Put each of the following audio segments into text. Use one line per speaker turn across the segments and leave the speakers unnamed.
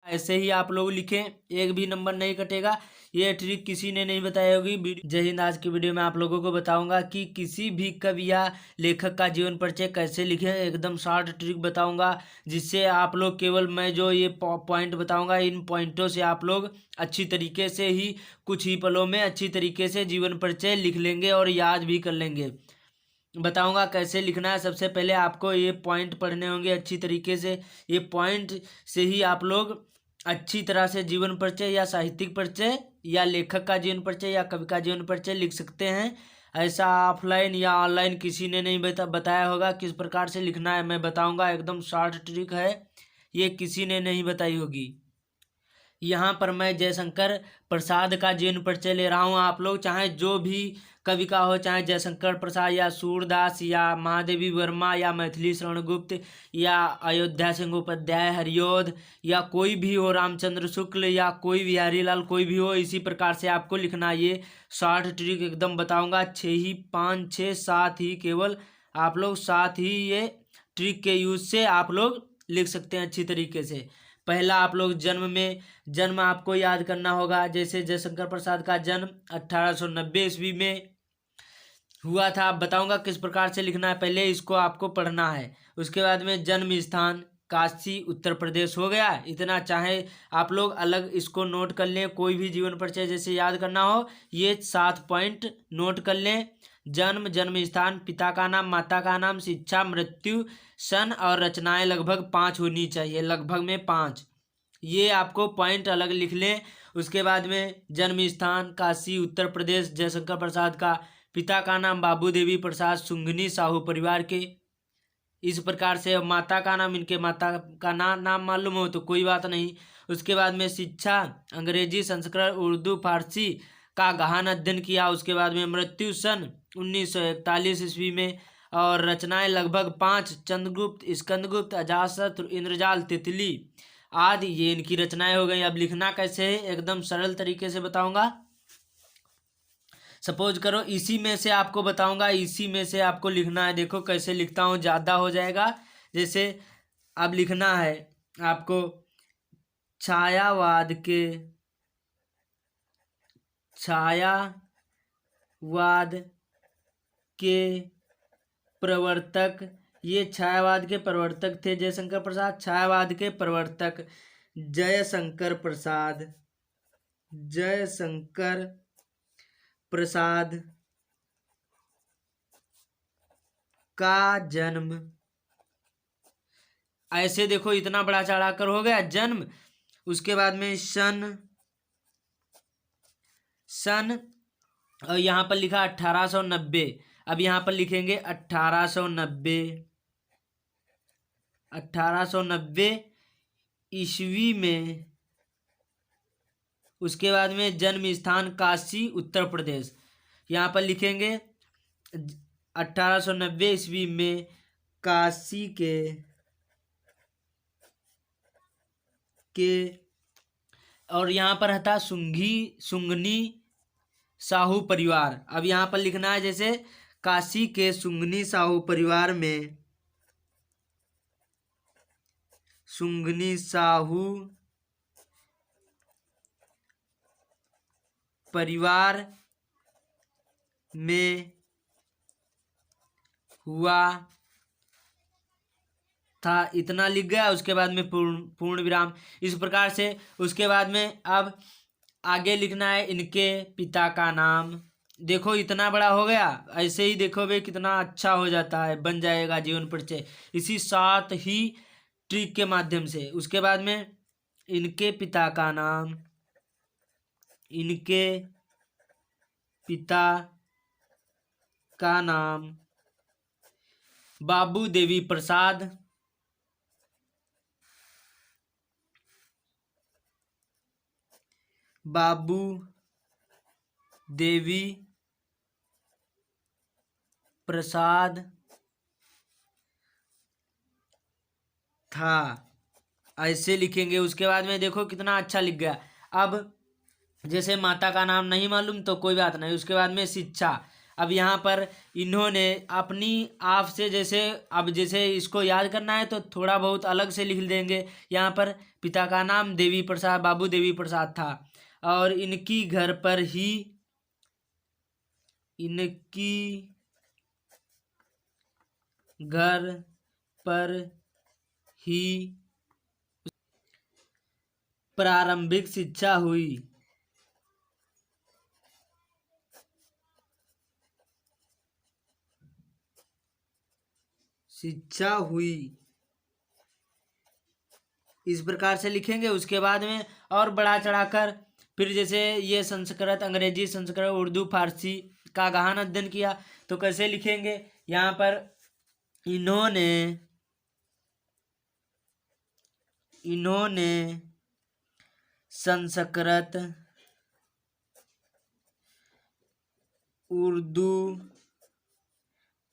ऐसे ही आप लोग लिखें, एक भी नंबर नहीं कटेगा। ये ट्रिक किसी ने नहीं बताई होगी। जय हिंद। आज की वीडियो में आप लोगों को बताऊंगा कि किसी भी कवि या लेखक का जीवन परिचय कैसे लिखें। एकदम शॉर्ट ट्रिक बताऊंगा, जिससे आप लोग केवल मैं जो ये पॉइंट बताऊंगा, इन पॉइंटों से आप लोग अच्छी तरीके से ही कुछ ही पलों में अच्छी तरीके से जीवन परिचय लिख लेंगे और याद भी कर लेंगे। बताऊंगा कैसे लिखना है। सबसे पहले आपको ये पॉइंट पढ़ने होंगे अच्छी तरीके से। ये पॉइंट से ही आप लोग अच्छी तरह से जीवन परिचय या साहित्यिक परिचय या लेखक का जीवन परिचय या कवि का जीवन परिचय लिख सकते हैं। ऐसा ऑफलाइन या ऑनलाइन किसी ने नहीं बताया होगा किस प्रकार से लिखना है। मैं बताऊंगा, एकदम शॉर्ट ट्रिक है, ये किसी ने नहीं बताई होगी। यहाँ पर मैं जयशंकर प्रसाद का जीवन परिचय ले रहा हूँ। आप लोग चाहे जो भी कवि का हो, चाहे जयशंकर प्रसाद या सूरदास या महादेवी वर्मा या मैथिली शरण गुप्त या अयोध्या सिंह उपाध्याय हरिओध या कोई भी हो, रामचंद्र शुक्ल या कोई बिहारी लाल, कोई भी हो, इसी प्रकार से आपको लिखना। ये शॉर्ट ट्रिक एकदम बताऊंगा, 5 6 7 ही केवल आप लोग 7 ही ये ट्रिक के यूज से आप लोग लिख सकते हैं अच्छी तरीके से। पहला आप लोग जन्म आपको याद करना होगा। जैसे जयशंकर प्रसाद का जन्म 1890 ईस्वी में हुआ था। बताऊंगा किस प्रकार से लिखना है, पहले इसको आपको पढ़ना है। उसके बाद में जन्म स्थान काशी उत्तर प्रदेश हो गया। इतना चाहे आप लोग अलग इसको नोट कर लें, कोई भी जीवन परिचय जैसे याद करना हो, ये 7 पॉइंट नोट कर लें। जन्म स्थान, पिता का नाम, माता का नाम, शिक्षा, मृत्यु, सन और रचनाएं लगभग 5 होनी चाहिए, लगभग में 5। ये आपको पॉइंट अलग लिख लें। उसके बाद में जन्म स्थान काशी उत्तर प्रदेश, जयशंकर प्रसाद का। पिता का नाम बाबू देवी प्रसाद, सुंघनी साहू परिवार के। इस प्रकार से माता का नाम, इनके माता का नाम मालूम हो तो कोई बात नहीं। उसके बाद में शिक्षा, अंग्रेजी, संस्कृत, उर्दू, फारसी का गहन अध्ययन किया। उसके बाद में मृत्यु सन 1941 ईस्वी में। और रचनाएं लगभग 5, चंद्रगुप्त, स्कंदगुप्त, अजातशत्रु, इंद्रजाल, तितली आदि, ये इनकी रचनाएं हो गई। अब लिखना कैसे है, एकदम सरल तरीके से बताऊंगा। सपोज करो इसी में से आपको बताऊंगा, इसी में से आपको लिखना है। देखो कैसे लिखता हूँ, ज़्यादा हो जाएगा। जैसे अब लिखना है आपको, छायावाद के प्रवर्तक। ये छायावाद के प्रवर्तक थे जयशंकर प्रसाद। छायावाद के प्रवर्तक जयशंकर प्रसाद का जन्म, ऐसे देखो इतना बड़ा चढ़ा कर हो गया जन्म। उसके बाद में सन और यहाँ पर लिखा 1890। अब यहाँ पर लिखेंगे 1890 ईस्वी में। उसके बाद में जन्म स्थान काशी उत्तर प्रदेश, यहाँ पर लिखेंगे 1890 ईस्वी में काशी के और यहाँ पर था सुंघनी साहू परिवार। अब यहाँ पर लिखना है जैसे काशी के सुंघनी साहू परिवार में, सुंघनी साहू परिवार में हुआ था, इतना लिख गया। उसके बाद में पूर्ण विराम, इस प्रकार से। उसके बाद में अब आगे लिखना है इनके पिता का नाम। देखो इतना बड़ा हो गया, ऐसे ही देखो भाई कितना अच्छा हो जाता है, बन जाएगा जीवन परिचय इसी 7 ही ट्रिक के माध्यम से। उसके बाद में इनके पिता का नाम, इनके पिता का नाम बाबू देवी प्रसाद, बाबू देवी प्रसाद था, ऐसे लिखेंगे। उसके बाद में देखो कितना अच्छा लिख गया। अब जैसे माता का नाम नहीं मालूम तो कोई बात नहीं। उसके बाद में शिक्षा, अब यहाँ पर इन्होंने अपनी आप से जैसे अब जैसे इसको याद करना है तो थोड़ा बहुत अलग से लिख देंगे। यहाँ पर पिता का नाम देवी प्रसाद बाबू देवी प्रसाद था और इनकी घर पर ही प्रारंभिक शिक्षा हुई। इस प्रकार से लिखेंगे। उसके बाद में और बढ़ा चढ़ाकर फिर जैसे ये संस्कृत अंग्रेजी संस्कृत उर्दू फारसी का गहन अध्ययन किया तो कैसे लिखेंगे। यहाँ पर इन्होंने संस्कृत उर्दू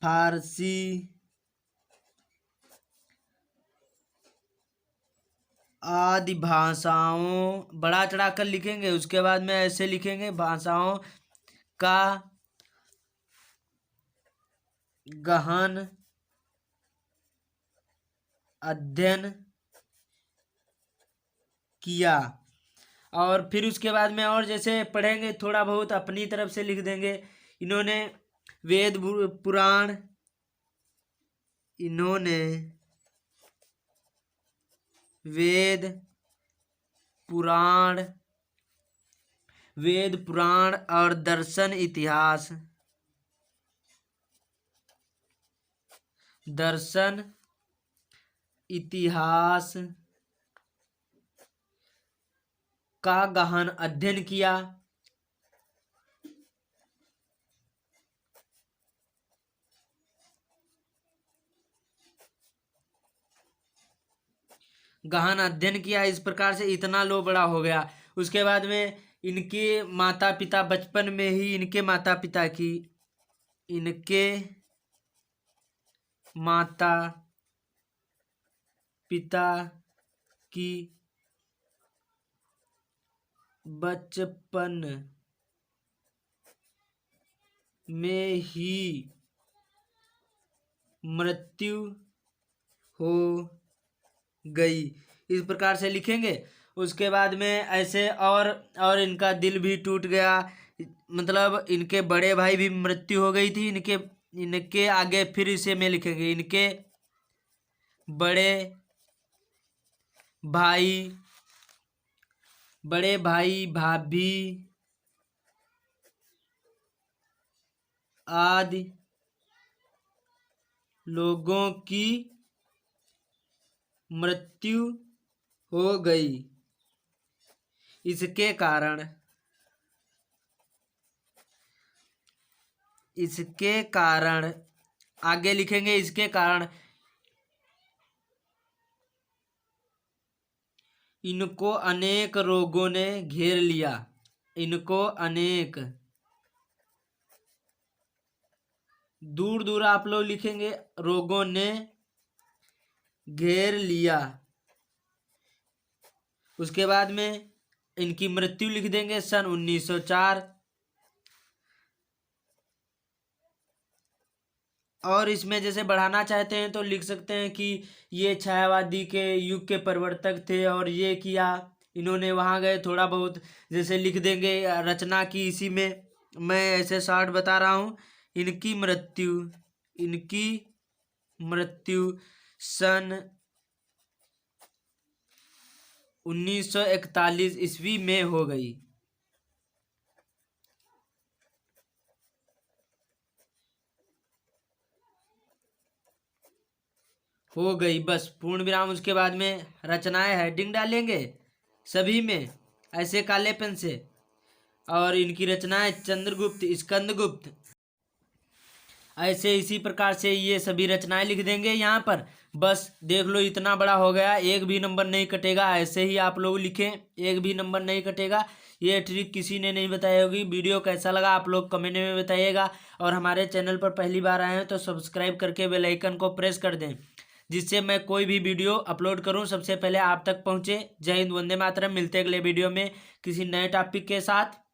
फारसी आदि भाषाओं बढ़ा चढ़ा कर लिखेंगे। उसके बाद में ऐसे लिखेंगे भाषाओं का गहन अध्ययन किया। और फिर उसके बाद में और जैसे पढ़ेंगे थोड़ा बहुत अपनी तरफ से लिख देंगे। इन्होंने वेद पुराण और दर्शन इतिहास का गहन अध्ययन किया। इस प्रकार से इतना लो बड़ा हो गया। उसके बाद में इनके माता पिता बचपन में ही इनके माता पिता की बचपन में ही मृत्यु हो गई। इस प्रकार से लिखेंगे। उसके बाद में ऐसे और इनका दिल भी टूट गया, मतलब इनके बड़े भाई भी मृत्यु हो गई थी। इनके आगे फिर इसे में लिखेंगे इनके बड़े भाई भाभी आदि लोगों की मृत्यु हो गई। इसके कारण आगे लिखेंगे इसके कारण इनको अनेक रोगों ने घेर लिया। दूर दूर आप लोग लिखेंगे रोगों ने घेर लिया। उसके बाद में इनकी मृत्यु लिख देंगे सन 1904। और इसमें जैसे बढ़ाना चाहते हैं तो लिख सकते हैं कि ये छायावादी के युग के प्रवर्तक थे और ये किया इन्होंने वहाँ गए। थोड़ा बहुत जैसे लिख देंगे रचना की। इसी में मैं ऐसे शॉर्ट बता रहा हूँ। इनकी मृत्यु सन 1941 ईस्वी में हो गई। बस पूर्ण विराम। उसके बाद में रचनाएं हेडिंग डालेंगे सभी में ऐसे काले पेन से। और इनकी रचनाएं चंद्रगुप्त स्कंदगुप्त ऐसे इसी प्रकार से ये सभी रचनाएं लिख देंगे यहाँ पर। बस देख लो इतना बड़ा हो गया, एक भी नंबर नहीं कटेगा। ऐसे ही आप लोग लिखें, एक भी नंबर नहीं कटेगा। ये ट्रिक किसी ने नहीं बताई होगी। वीडियो कैसा लगा आप लोग कमेंट में बताइएगा। और हमारे चैनल पर पहली बार आए हैं तो सब्सक्राइब करके बेल आइकन को प्रेस कर दें, जिससे मैं कोई भी वीडियो अपलोड करूं सबसे पहले आप तक पहुंचे। जय हिंद, वंदे मातरम। मिलते हैं अगले वीडियो में किसी नए टॉपिक के साथ।